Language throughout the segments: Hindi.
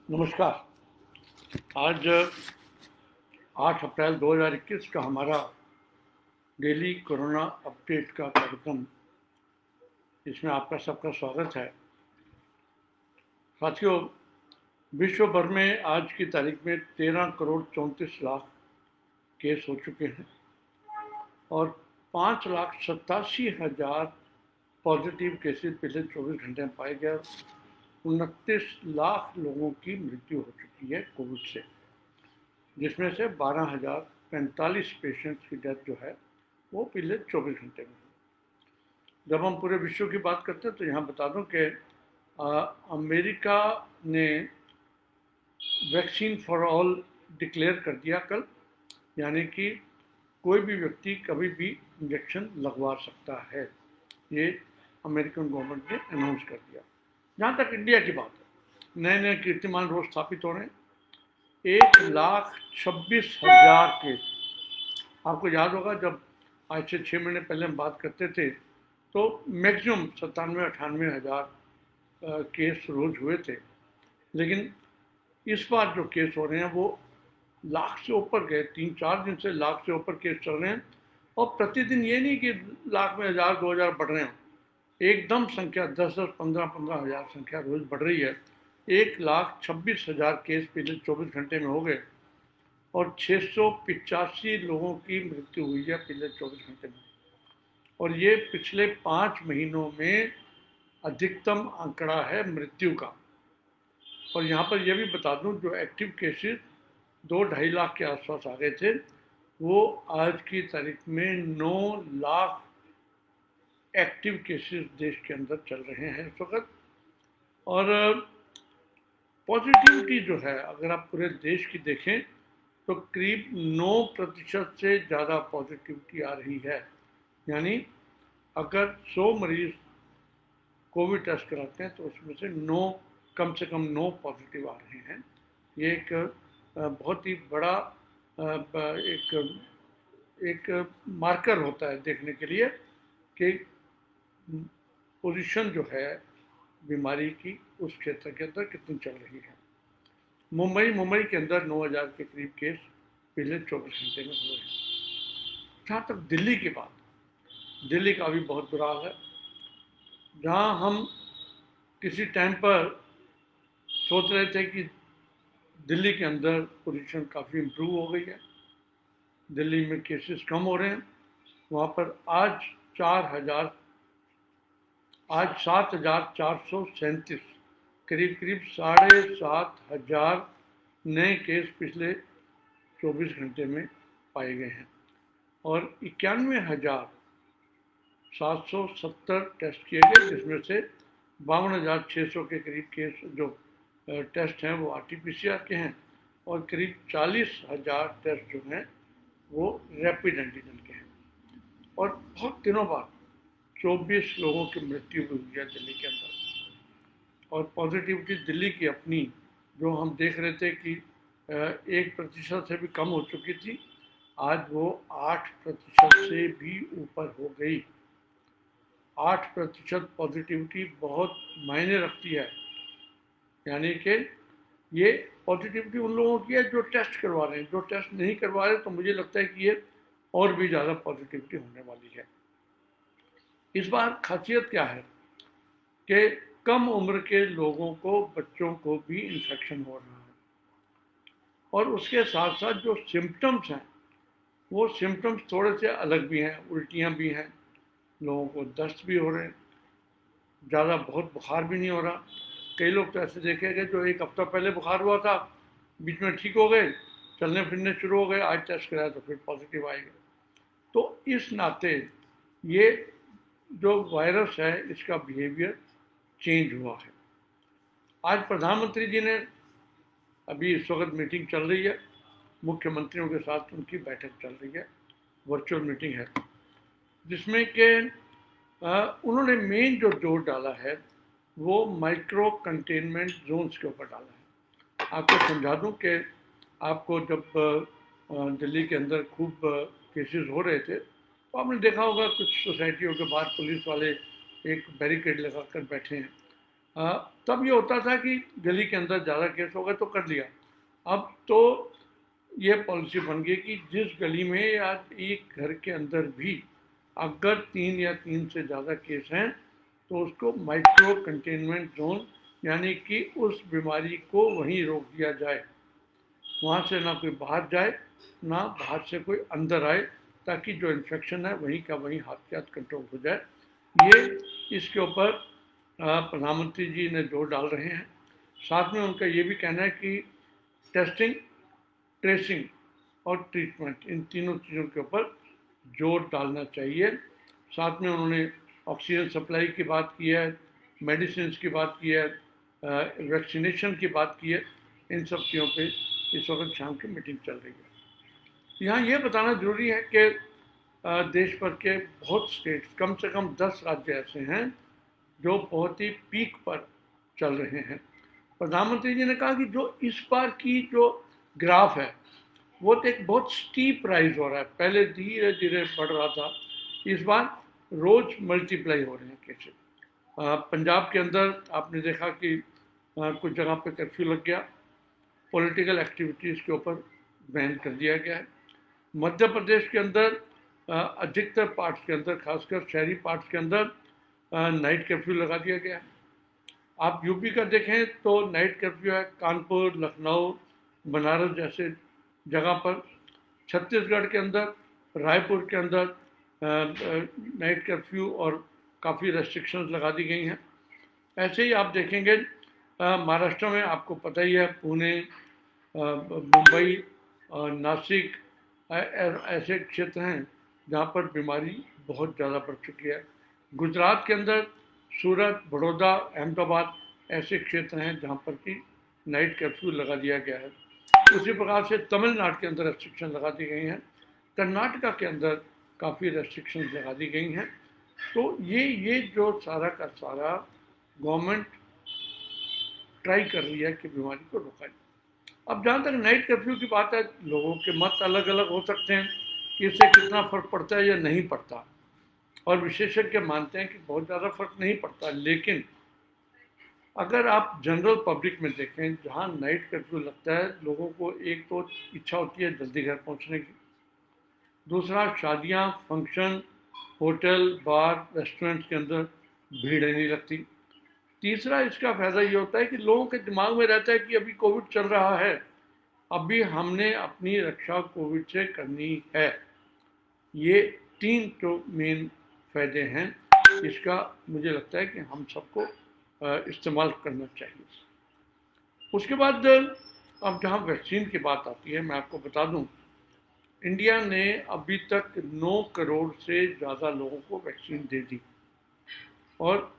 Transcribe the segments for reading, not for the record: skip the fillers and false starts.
नमस्कार। आज 8 अप्रैल 2021 का हमारा डेली कोरोना अपडेट का कार्यक्रम, इसमें आपका सबका स्वागत है। साथियों, विश्व भर में आज की तारीख में 13 करोड़ 34 लाख केस हो चुके हैं और 5,87,000 पॉजिटिव केसेस पिछले 24 घंटे में पाए गए। 29 लाख लोगों की मृत्यु हो चुकी है कोविड से, जिसमें से 12,045 पेशेंट्स की डेथ जो है वो पिछले 24 घंटे में। जब हम पूरे विश्व की बात करते हैं तो यहाँ बता दूं कि अमेरिका ने वैक्सीन फॉर ऑल डिक्लेयर कर दिया कल, यानी कि कोई भी व्यक्ति कभी भी इंजेक्शन लगवा सकता है। ये अमेरिकन गवर्नमेंट ने अनाउंस कर दिया। जहाँ तक इंडिया की बात है, नए नए कीर्तिमान रोज स्थापित हो रहे हैं। 1,26,000 केस। आपको याद होगा जब आज से 6 महीने पहले हम बात करते थे तो मैक्सिमम 97-98 हज़ार केस रोज हुए थे, लेकिन इस बार जो केस हो रहे हैं वो लाख से ऊपर गए। 3-4 दिन से लाख से ऊपर केस चल रहे हैं और प्रतिदिन ये नहीं कि लाख में 1,000-2,000 बढ़ रहे हैं, एकदम संख्या 10-10, 15-15 हज़ार संख्या रोज बढ़ रही है। 1,26,000 केस पिछले 24 घंटे में हो गए और 685 लोगों की मृत्यु हुई है पिछले 24 घंटे में, और ये पिछले 5 महीनों में अधिकतम आंकड़ा है मृत्यु का। और यहाँ पर यह भी बता दूं, जो एक्टिव केसेस 2-2.5 लाख के आसपास आ गए थे, वो आज की तारीख में 9 लाख एक्टिव केसेस देश के अंदर चल रहे हैं इस वक्त। और पॉजिटिविटी जो है, अगर आप पूरे देश की देखें तो करीब 9% से ज़्यादा पॉजिटिविटी आ रही है। यानी अगर 100 मरीज कोविड टेस्ट कराते हैं तो उसमें से 9, कम से कम 9 पॉजिटिव आ रहे हैं। ये एक बहुत ही बड़ा एक मार्कर होता है देखने के लिए कि पोजीशन जो है बीमारी की उस क्षेत्र के अंदर कितनी चल रही है। मुंबई के अंदर 9,000 के करीब केस पिछले 24 घंटे में हुए हैं। जहाँ तक दिल्ली की बात, दिल्ली का भी बहुत बुरा हाल है। जहाँ हम किसी टाइम पर सोच रहे थे कि दिल्ली के अंदर पोजीशन काफ़ी इम्प्रूव हो गई है, दिल्ली में केसेस कम हो रहे हैं, वहाँ पर आज 7,437, करीब 7,500 नए केस पिछले 24 घंटे में पाए गए हैं और 91,770 टेस्ट किए गए, जिसमें से 52,600 के करीब केस जो टेस्ट हैं वो RT-PCR के हैं और करीब 40,000 टेस्ट जो हैं वो रैपिड एंटीजन के हैं। और बहुत दिनों बाद 24 लोगों की मृत्यु भी हुई है दिल्ली के अंदर। और पॉजिटिविटी दिल्ली की अपनी, जो हम देख रहे थे कि 1% से भी कम हो चुकी थी, आज वो 8% से भी ऊपर हो गई। 8% पॉजिटिविटी बहुत मायने रखती है। यानी कि ये पॉजिटिविटी उन लोगों की है जो टेस्ट करवा रहे हैं। जो टेस्ट नहीं करवा रहे तो मुझे लगता है कि ये और भी ज़्यादा पॉजिटिविटी होने वाली है। इस बार खासियत क्या है कि कम उम्र के लोगों को, बच्चों को भी इन्फेक्शन हो रहा है और उसके साथ साथ जो सिम्टम्स हैं वो सिम्टम्स थोड़े से अलग भी हैं। उल्टियाँ भी हैं, लोगों को दस्त भी हो रहे हैं, ज़्यादा बहुत बुखार भी नहीं हो रहा। कई लोग तो ऐसे देखे गए जो 1 हफ्ता पहले बुखार हुआ था, बीच में ठीक हो गए, चलने फिरने शुरू हो गए, आज टेस्ट कराया तो फिर पॉजिटिव आएगा। तो इस नाते ये जो वायरस है इसका बिहेवियर चेंज हुआ है। आज प्रधानमंत्री जी ने, अभी इस वक्त मीटिंग चल रही है, मुख्यमंत्रियों के साथ उनकी बैठक चल रही है, वर्चुअल मीटिंग है, जिसमें कि उन्होंने मेन जो जोर डाला है वो माइक्रो कंटेनमेंट जोन्स के ऊपर डाला है। आपको समझा दूं कि आपको जब दिल्ली के अंदर खूब केसेस हो रहे थे तो आपने देखा होगा कुछ सोसाइटियों के बाहर पुलिस वाले एक बैरिकेड लगा कर बैठे हैं। तब ये होता था कि गली के अंदर ज़्यादा केस हो गए तो कर लिया। अब तो ये पॉलिसी बन गई कि जिस गली में या एक घर के अंदर भी अगर 3 या 3 से ज़्यादा केस हैं तो उसको माइक्रो कंटेनमेंट जोन, यानी कि उस बीमारी को वहीं रोक दिया जाए, वहाँ से ना कोई बाहर जाए ना बाहर से कोई अंदर आए, ताकि जो इन्फेक्शन है वहीं का वहीं हाथ के हाथ कंट्रोल हो जाए। ये इसके ऊपर प्रधानमंत्री जी ने जोर डाल रहे हैं। साथ में उनका ये भी कहना है कि टेस्टिंग, ट्रेसिंग और ट्रीटमेंट, इन तीनों चीज़ों के ऊपर जोर डालना चाहिए। साथ में उन्होंने ऑक्सीजन सप्लाई की बात की है, मेडिसिन की बात की है, वैक्सीनेशन की बात की है। इन सब चीज़ों पे इस वक्त शाम की मीटिंग चल रही है। यहाँ ये बताना ज़रूरी है कि देश भर के बहुत स्टेट्स, कम से कम 10 राज्य ऐसे हैं जो बहुत ही पीक पर चल रहे हैं। प्रधानमंत्री जी ने कहा कि जो इस बार की जो ग्राफ है वो तो एक बहुत स्टीप राइज हो रहा है, पहले धीरे धीरे बढ़ रहा था, इस बार रोज मल्टीप्लाई हो रहे हैं केसेस। पंजाब के अंदर आपने देखा कि कुछ जगह पे कर्फ्यू लग गया, पॉलिटिकल एक्टिविटीज़ के ऊपर बैन कर दिया गया है। मध्य प्रदेश के अंदर अधिकतर पार्ट्स के अंदर, खासकर शहरी पार्ट्स के अंदर नाइट कर्फ्यू लगा दिया गया है। आप यूपी का देखें तो नाइट कर्फ्यू है कानपुर, लखनऊ, बनारस जैसे जगह पर। छत्तीसगढ़ के अंदर, रायपुर के अंदर नाइट कर्फ्यू और काफ़ी रेस्ट्रिक्शंस लगा दी गई हैं। ऐसे ही आप देखेंगे महाराष्ट्र में, आपको पता ही है, पुणे, मुंबई, नासिक, ऐसे क्षेत्र हैं जहाँ पर बीमारी बहुत ज़्यादा बढ़ चुकी है। गुजरात के अंदर सूरत, बड़ौदा, अहमदाबाद ऐसे क्षेत्र हैं जहाँ पर कि नाइट कर्फ्यू लगा दिया गया है। उसी प्रकार से तमिलनाडु के अंदर रेस्ट्रिक्शन लगा दी गई हैं, कर्नाटका के अंदर काफ़ी रेस्ट्रिक्शन लगा दी गई हैं। तो ये जो सारा का सारा गवर्नमेंट ट्राई कर रही है कि बीमारी को रोका जाए। अब जहाँ तक नाइट कर्फ्यू की बात है, लोगों के मत अलग अलग हो सकते हैं कि इससे कितना फ़र्क पड़ता है या नहीं पड़ता, और विशेषज्ञ मानते हैं कि बहुत ज़्यादा फर्क नहीं पड़ता। लेकिन अगर आप जनरल पब्लिक में देखें, जहाँ नाइट कर्फ्यू लगता है, लोगों को एक तो इच्छा होती है जल्दी घर पहुँचने की, दूसरा शादियाँ, फंक्शन, होटल, बार, रेस्टोरेंट्स के अंदर भीड़ नहीं लगती, तीसरा इसका फ़ायदा ये होता है कि लोगों के दिमाग में रहता है कि अभी कोविड चल रहा है, अभी हमने अपनी रक्षा कोविड से करनी है। ये 3 जो मेन फ़ायदे हैं, इसका मुझे लगता है कि हम सबको इस्तेमाल करना चाहिए। उसके बाद अब जहाँ वैक्सीन की बात आती है, मैं आपको बता दूं, इंडिया ने अभी तक 9 करोड़ से ज़्यादा लोगों को वैक्सीन दे दी, और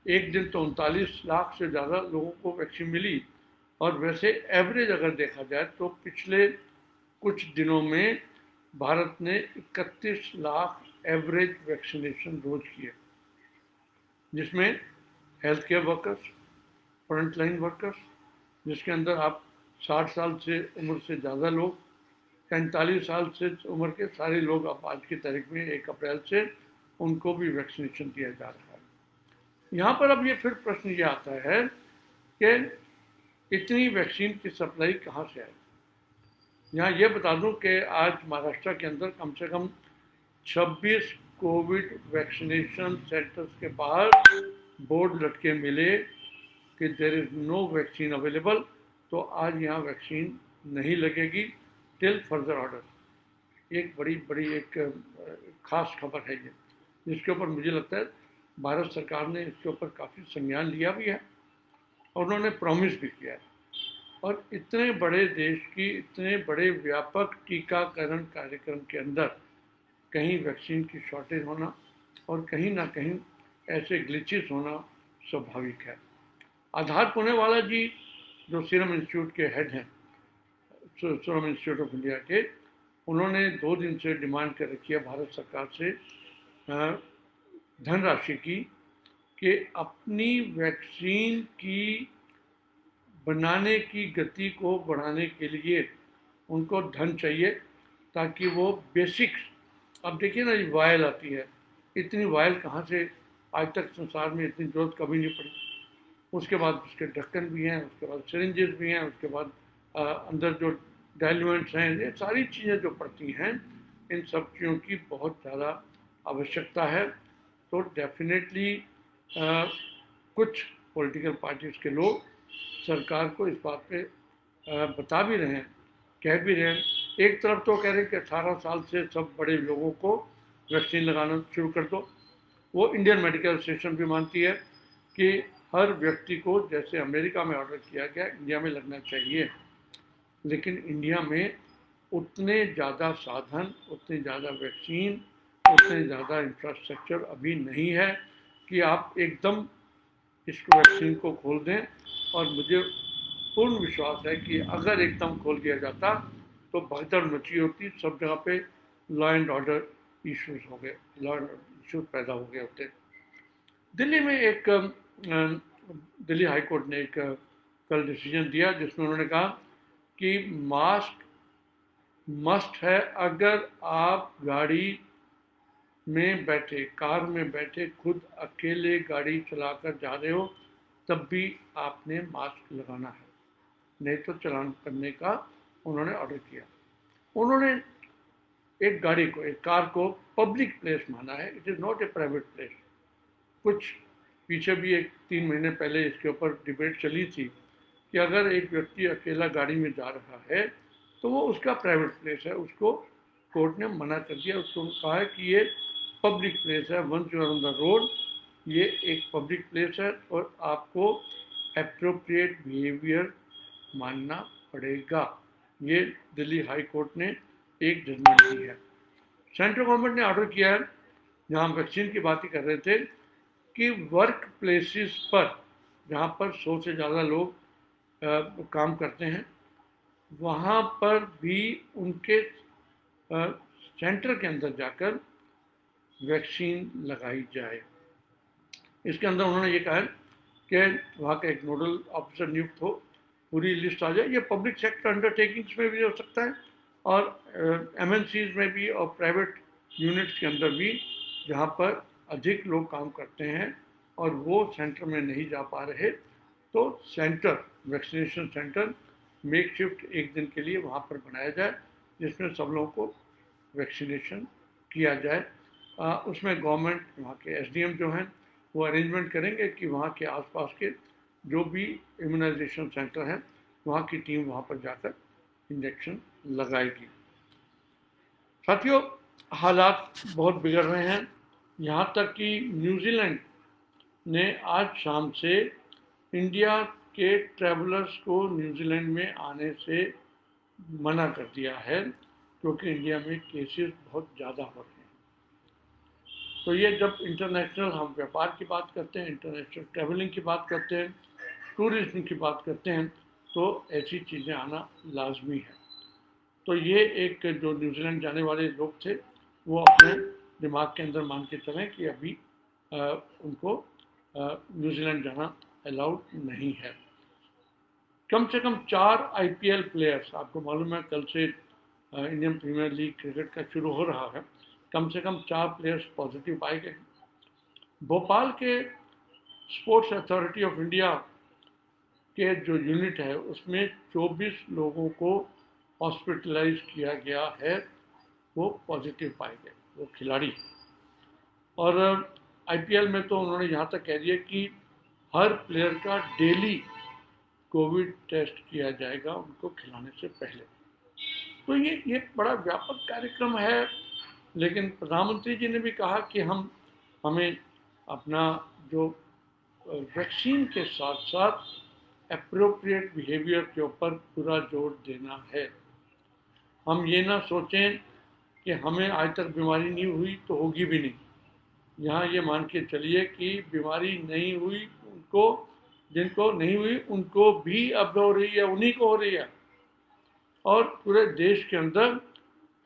एक दिन तो 39 लाख से ज़्यादा लोगों को वैक्सीन मिली। और वैसे एवरेज अगर देखा जाए तो पिछले कुछ दिनों में भारत ने 31 लाख एवरेज वैक्सीनेशन रोज किए, जिसमें health care workers, front line workers, जिसके अंदर आप 60 साल से उम्र से ज़्यादा लोग, 45 साल से उम्र के सारे लोग अब आज की तारीख में 1 अप्रैल से उनको भी वैक्सीनेशन दिया जा रहा है। यहाँ पर अब ये फिर प्रश्न ये आता है कि इतनी वैक्सीन की सप्लाई कहाँ से आई। यहाँ ये बता दूं कि आज महाराष्ट्र के अंदर कम से कम 26 कोविड वैक्सीनेशन सेंटर्स के बाहर बोर्ड लटके मिले कि there is no vaccine available, तो आज यहाँ वैक्सीन नहीं लगेगी टिल फर्दर ऑर्डर। एक बड़ी एक खास खबर है ये, जिसके ऊपर मुझे लगता है भारत सरकार ने इसके ऊपर काफ़ी संज्ञान लिया भी है और उन्होंने प्रॉमिस भी किया है। और इतने बड़े देश की इतने बड़े व्यापक टीकाकरण कार्यक्रम के अंदर कहीं वैक्सीन की शॉर्टेज होना और कहीं ना कहीं ऐसे ग्लिचेस होना स्वाभाविक है। आधार पुणेवाला जी जो सीरम इंस्टीट्यूट के हेड हैं, सीरम इंस्टीट्यूट ऑफ इंडिया के, उन्होंने 2 दिन से डिमांड कर रखी है भारत सरकार से धनराशि की कि अपनी वैक्सीन की बनाने की गति को बढ़ाने के लिए उनको धन चाहिए, ताकि वो बेसिक्स, अब देखिए ना, ये वायल आती है, इतनी वायल कहाँ से, आज तक संसार में इतनी जरूरत कभी नहीं पड़ी। उसके बाद उसके ढक्कन भी हैं, उसके बाद सिरिंजेस भी हैं, उसके बाद अंदर जो डायलुएंट्स हैं, ये सारी चीज़ें जो पड़ती हैं, इन सब चीज़ों की बहुत ज़्यादा आवश्यकता है। तो डेफिनेटली कुछ पॉलिटिकल पार्टीज़ के लोग सरकार को इस बात पे बता भी रहे हैं, कह भी रहे हैं। एक तरफ तो कह रहे हैं कि 18 साल से सब बड़े लोगों को वैक्सीन लगाना शुरू कर दो। वो इंडियन मेडिकल एसोसिएशन भी मानती है कि हर व्यक्ति को, जैसे अमेरिका में ऑर्डर किया गया, इंडिया में लगना चाहिए। लेकिन इंडिया में उतने ज़्यादा साधन, उतनी ज़्यादा वैक्सीन, उतने ज़्यादा इंफ्रास्ट्रक्चर अभी नहीं है कि आप एकदम इस वैक्सीन को खोल दें। और मुझे पूर्ण विश्वास है कि अगर एकदम खोल दिया जाता तो भगदड़ मची होती, सब जगह पे लॉ एंड ऑर्डर इश्यूज हो गए, लॉ एंड इश्यूज पैदा हो गए होते। दिल्ली में एक दिल्ली हाई कोर्ट ने एक कल डिसीजन दिया जिसमें उन्होंने कहा कि मास्क मस्ट है। अगर आप गाड़ी में बैठे, कार में बैठे, खुद अकेले गाड़ी चलाकर जा रहे हो, तब भी आपने मास्क लगाना है, नहीं तो चलान करने का उन्होंने ऑर्डर किया। उन्होंने एक गाड़ी को, एक कार को पब्लिक प्लेस माना है, it is not a private place. कुछ पीछे भी 3 महीने पहले इसके ऊपर डिबेट चली थी कि अगर एक व्यक्ति अकेला गाड़ी में जा रहा है तो वो उसका प्राइवेट प्लेस है, उसको कोर्ट ने मना कर दिया। उसको कहा है कि ये पब्लिक प्लेस है, once you are on the road, ये एक पब्लिक प्लेस है और आपको एप्रोप्रिएट बिहेवियर मानना पड़ेगा। ये दिल्ली हाई कोर्ट ने एक जजमेंट दी है। सेंट्रल गवर्नमेंट ने ऑर्डर किया है, जहाँ हम वैक्सीन की बात ही कर रहे थे, कि वर्क प्लेसेस पर, जहाँ पर 100 से ज़्यादा लोग काम करते हैं, वहाँ पर भी उनके सेंटर के अंदर जाकर वैक्सीन लगाई जाए। इसके अंदर उन्होंने ये कहा है कि वहाँ का एक नोडल ऑफिसर नियुक्त हो, पूरी लिस्ट आ जाए। ये पब्लिक सेक्टर अंडरटेकिंग्स में भी हो सकता है और एमएनसीज में भी और प्राइवेट यूनिट्स के अंदर भी, जहाँ पर अधिक लोग काम करते हैं और वो सेंटर में नहीं जा पा रहे, तो centre, vaccination centre make shift एक दिन के लिए वहाँ पर बनाया जाए, जिसमें सब लोगों को वैक्सीनेशन किया जाए। उसमें गवर्नमेंट, वहाँ के एसडीएम जो हैं, वो अरेंजमेंट करेंगे कि वहाँ के आसपास के जो भी इम्यूनाइजेशन सेंटर हैं, वहाँ की टीम वहाँ पर जाकर इंजेक्शन लगाएगी। साथियों, हालात बहुत बिगड़ रहे हैं, यहाँ तक कि न्यूजीलैंड ने आज शाम से इंडिया के ट्रैवलर्स को न्यूजीलैंड में आने से मना कर दिया है, क्योंकि इंडिया में केसेस बहुत ज़्यादा हो रहे हैं। तो ये जब इंटरनेशनल हम व्यापार की बात करते हैं, इंटरनेशनल ट्रैवलिंग की बात करते हैं, टूरिज्म की बात करते हैं, तो ऐसी चीज़ें आना लाजमी है। तो ये एक जो न्यूजीलैंड जाने वाले लोग थे, वो अपने दिमाग के अंदर मान के चलें कि अभी उनको न्यूजीलैंड जाना अलाउड नहीं है। कम से कम 4 आईपीएल प्लेयर्स, आपको मालूम है कल से इंडियन प्रीमियर लीग क्रिकेट का शुरू हो रहा है, कम से कम 4 प्लेयर्स पॉजिटिव पाए गए। भोपाल के स्पोर्ट्स अथॉरिटी ऑफ इंडिया के जो यूनिट है, उसमें 24 लोगों को हॉस्पिटलाइज किया गया है, वो पॉजिटिव पाए गए, वो खिलाड़ी। और आईपीएल में तो उन्होंने यहाँ तक कह दिया कि हर प्लेयर का डेली कोविड टेस्ट किया जाएगा उनको खिलाने से पहले। तो ये बड़ा व्यापक कार्यक्रम है। लेकिन प्रधानमंत्री जी ने भी कहा कि हमें अपना जो वैक्सीन के साथ साथ एप्रोप्रिएट बिहेवियर के ऊपर पूरा जोर देना है। हम ये ना सोचें कि हमें आज तक बीमारी नहीं हुई तो होगी भी नहीं। यहाँ ये मान के चलिए कि बीमारी नहीं हुई, जिनको नहीं हुई उनको भी अब हो रही है, उन्हीं को हो रही है। और पूरे देश के अंदर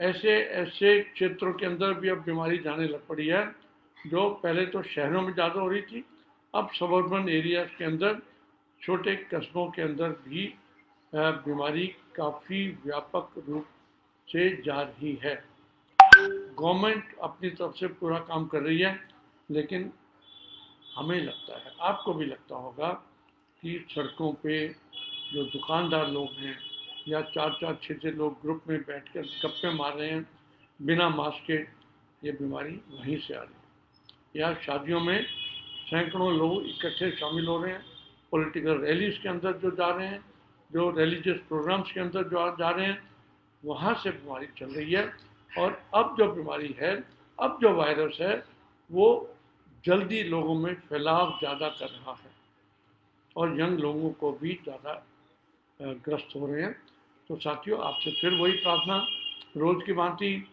ऐसे क्षेत्रों के अंदर भी अब बीमारी जाने लग पड़ी है, जो पहले तो शहरों में ज़्यादा हो रही थी, अब सबर्बन एरियाज के अंदर, छोटे कस्बों के अंदर भी बीमारी काफ़ी व्यापक रूप से जा रही है। गवर्नमेंट अपनी तरफ से पूरा काम कर रही है, लेकिन हमें लगता है, आपको भी लगता होगा कि सड़कों पे जो दुकानदार लोग हैं या 4-4, 6-6 लोग ग्रुप में बैठकर गप्पे मार रहे हैं बिना मास्क के, ये बीमारी वहीं से आ रही है। या शादियों में सैकड़ों लोग इकट्ठे शामिल हो रहे हैं, पॉलिटिकल रैलीज के अंदर जो जा रहे हैं, जो रिलीजियस प्रोग्राम्स के अंदर जो जा रहे हैं, वहाँ से बीमारी चल रही है। और अब जो बीमारी है, अब जो वायरस है, वो जल्दी लोगों में फैलाव ज़्यादा कर रहा है और यंग लोगों को भी ज़्यादा ग्रस्त हो रहे हैं। तो साथियों, आपसे फिर वही प्रार्थना, रोज़ की भांति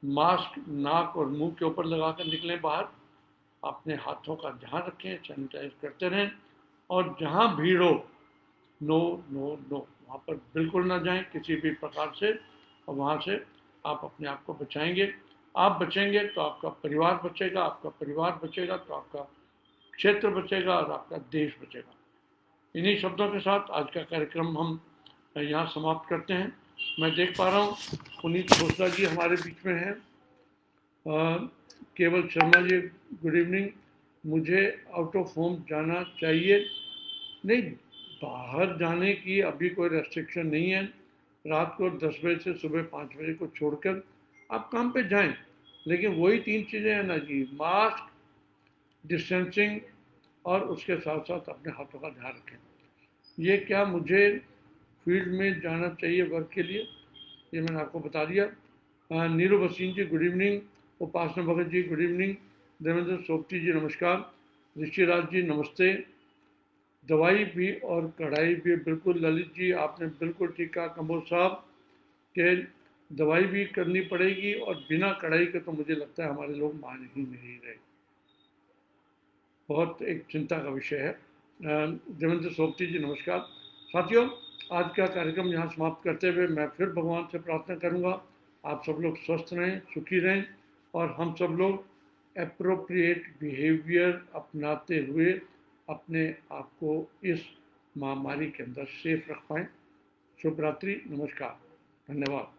मास्क नाक और मुंह के ऊपर लगाकर निकलें बाहर, अपने हाथों का ध्यान रखें, सैनिटाइज करते रहें, और जहाँ भीड़ हो, नो नो नो, वहाँ पर बिल्कुल ना जाएं किसी भी प्रकार से, और वहाँ से आप अपने आप को बचाएंगे। आप बचेंगे तो आपका परिवार बचेगा, आपका परिवार बचेगा तो आपका क्षेत्र बचेगा और आपका देश बचेगा। इन्हीं शब्दों के साथ आज का कार्यक्रम हम यहाँ समाप्त करते हैं। मैं देख पा रहा हूँ पुनीत खोसला जी हमारे बीच में हैं। केवल शर्मा जी, गुड इवनिंग। मुझे आउट ऑफ होम जाना चाहिए? नहीं, बाहर जाने की अभी कोई रेस्ट्रिक्शन नहीं है। रात को 10 बजे से सुबह 5 बजे को छोड़कर आप काम पे जाएं, लेकिन वही 3 चीज़ें हैं ना जी, मास्क, डिस्टेंसिंग और उसके साथ साथ अपने हाथों का ध्यान रखें। ये क्या मुझे फील्ड में जाना चाहिए वर्क के लिए, ये मैंने आपको बता दिया। नीरू भसीन जी गुड इवनिंग, उपासना भगत जी गुड इवनिंग, देवेंद्र सोपती जी नमस्कार, ऋषिराज जी नमस्ते। दवाई भी और कढ़ाई भी, बिल्कुल ललित जी आपने बिल्कुल ठीक कहा कंबोज साहब, कि दवाई भी करनी पड़ेगी और बिना कढ़ाई के तो मुझे लगता है हमारे लोग मान ही नहीं रहे। बहुत एक चिंता का विषय है। देवेंद्र सोपती जी नमस्कार। साथियों, आज का कार्यक्रम यहाँ समाप्त करते हुए मैं फिर भगवान से प्रार्थना करूँगा, आप सब लोग स्वस्थ रहें, सुखी रहें, और हम सब लोग एप्रोप्रिएट बिहेवियर अपनाते हुए अपने आप को इस महामारी के अंदर सेफ रख पाएँ। शुभ रात्रि, नमस्कार, धन्यवाद।